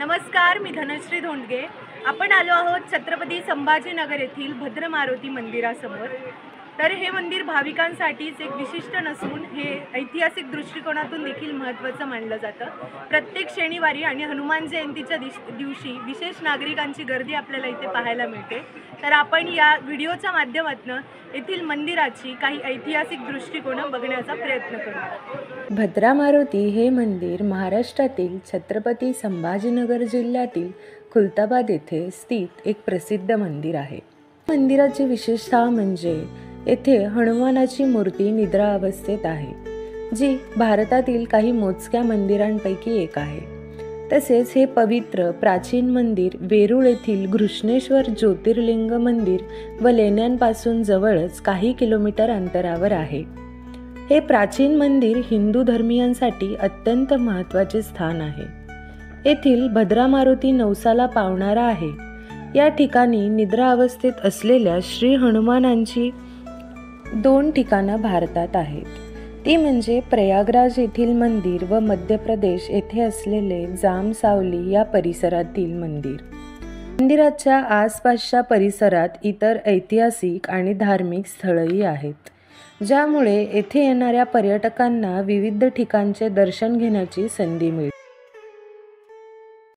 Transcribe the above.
नमस्कार, मी धनश्री धोंडगे। आपण आलो आहोत छत्रपती संभाजीनगर येथील भद्रमारुती मंदिरासमोर। तर हे मंदिर भाविकांसाठीच एक विशिष्ट नसून हे ऐतिहासिक दृष्टिकोनातून देखील महत्त्वाचं मानलं जातं। प्रत्येक शनिवारी आणि हनुमान जयंतीच्या दिवशी विशेष नागरिकांची गर्दी आपल्याला इथे पाहायला मिळते। तर आपण या व्हिडिओच्या माध्यमातून येथील मंदिराची काही ऐतिहासिक दृष्टिकोन बघण्याचा प्रयत्न करू। भद्रामारुती हे मंदिर महाराष्ट्रातील छत्रपती संभाजीनगर जिल्ह्यातील खुलताबाद येथे स्थित एक प्रसिद्ध मंदिर आहे। मंदिराची विशेषता म्हणजे येथे हनुमानाची मूर्ती निद्रा अवस्थेत आहे, जी भारतातील काही मोजक्या मंदिरांपैकी एक आहे। तसेच हे पवित्र प्राचीन मंदिर वेरूळ येथील घृष्णेश्वर ज्योतिर्लिंग मंदिर व लेण्यांपासून जवळच काही किलोमीटर अंतरावर आहे। हे प्राचीन मंदिर हिंदू धर्मीयांसाठी अत्यंत महत्त्वाचे स्थान आहे। येथील भद्रामारुती नवसाला पावणारा आहे। या ठिकाणी निद्रा अवस्थेत असलेल्या श्री हनुमानांची 2 ठिकाणं भारतात आहेत। ती म्हणजे प्रयागराज येथील मंदिर व मध्य प्रदेश येथे असलेले जाम सावली या परिसरातील मंदिर। मंदिराच्या आसपासच्या परिसरात इतर ऐतिहासिक आणि धार्मिक स्थळंही आहेत, ज्यामुळे येथे येणाऱ्या पर्यटकांना विविध ठिकाणचे दर्शन घेण्याची संधी मिळते।